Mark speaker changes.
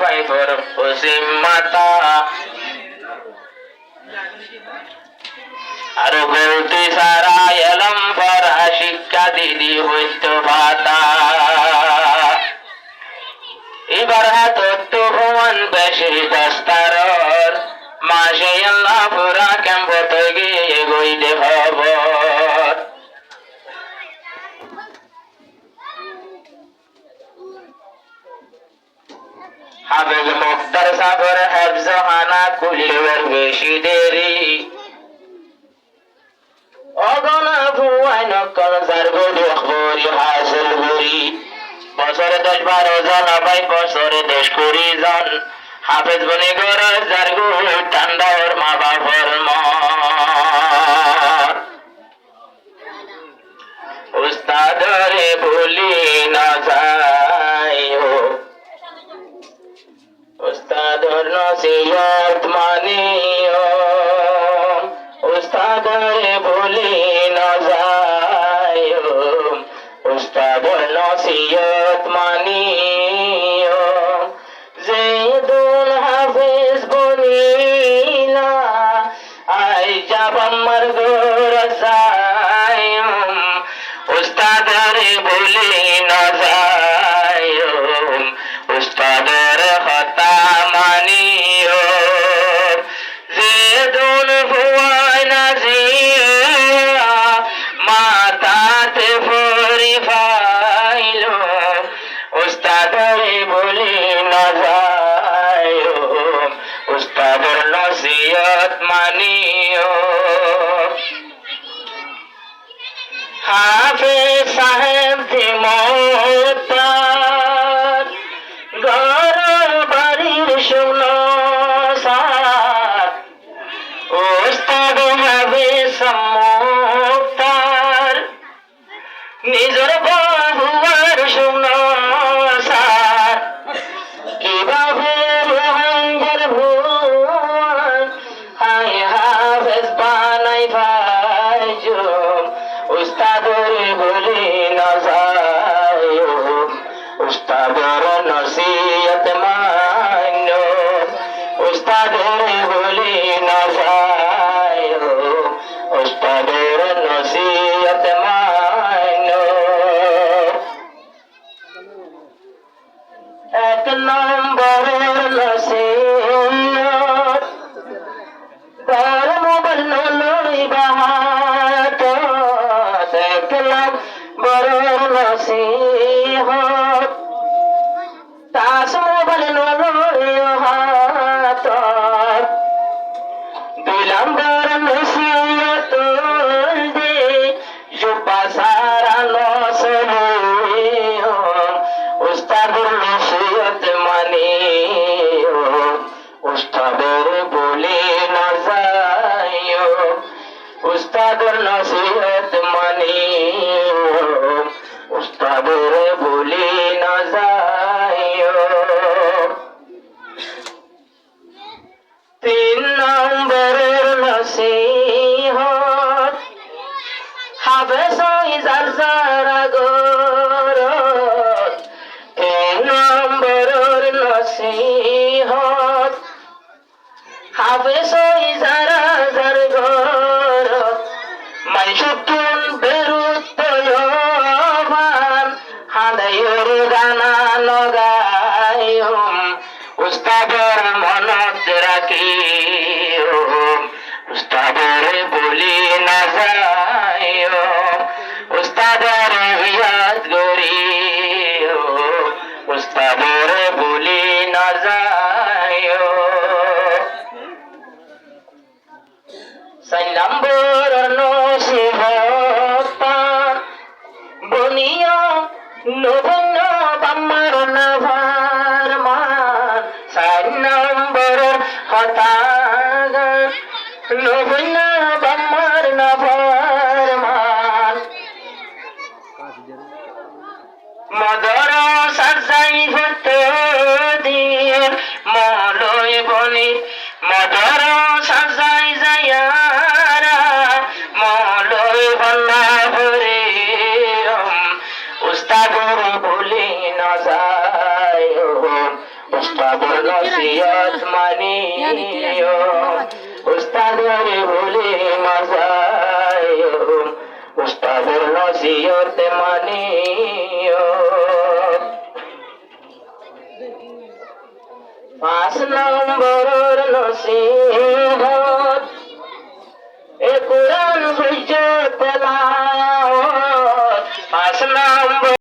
Speaker 1: ফাইফর পশ্চিম মাতা আর বলতে সারা এলম পড়া শিক্ষা দিদি হইত ভাতা এবার হাতত্ব ভুবন বেশি দস্তারর মাসে আল্লাহ পুরা ক্যাম্পত গিয়ে গইলে খবর হাফেজ মুক্তার সাগর হেফজ হানা কুলিবার বেশি দেরি অগনা ভুয়াই নকল জারগো দেখবরি হাসিল করি বছরে 10-12 জন আবাই বছরে 10-20 জন হাফেজ বনে গর জারগো ঠান্ডা ওর মা বাবার মন উস্তাদরে ভুলি না যায় উস্তাদর নসিহত মানিও উস্তাদরে ভুলি না যায় উস্তাদর নসিহত মানিও যেদুল হাফেজ বনিলা আই যাব আমার গোর যায় উস্তাদরে ভুলি না যায় উস্তাদর কথা মানিও যেদুল ভুয়াই নাজিয়া মাতাতে ফরি ফাইল উস্তাদরে ভুলি না যায় উস্তাদর নসিহত মানিও হাফেজ সাহেব দিমতার ঘর বাড়ির শুনো সার উস্তাদ হাফেজ মুক্তার নিজের বহুয়ার শুনো সার কিভাবে রোহাঙ্গের ভুয়ার হাই হাফেজ বানাই ভাইজুম উস্তাদর বলি না যায় উস্তাদর নসিহত মানো উস্তাদর বলি না যায় উস্তাদর নসিহত মানো এক নম্বরের নসিহত ধর্ম বন্য লইবা হাত এক নম্বরের নসিহত তাসমো বন্য লইবা হাত দুই নম্বর নসিহত দে জুবা সারা নসিহ উস্তাদর নসিহত মানিও উস্তাদর বলি না যায় উস্তাদর নসিহত মানিও উস্তাদর বলি না যায় 3 নম্বরের নসিহত হাফেজ যার যার গরত 3 নম্বরের নসিহত হাফেজ যারা যার গরত মাইশুতুন বেরুত্তয়মান হাদায়ুর গানা নগায়ুম উস্তাদর মনত রাখিও উস্তাদর বলি না যায় উস্তাদর ইয়াদ করিও উস্তাদর বলি না যায় 4 নম্বর নসিহত বনিয়া নবন্ন বাম্মার নভার মান 4 নম্বর কথা নবন্ন বাম্মার নভার মান মদর সাজাই হতে দিয়ে মলয় বনি মদর সাজাই যায়ারা মলয় বন্না ভরে উস্তাদর বলি না যায় উস্তাদের নসিহত মানিও উস্তাদের ভুলে মাজায়ো উস্তাদের নসিহত মানিও 5 নম্বরের নসিহত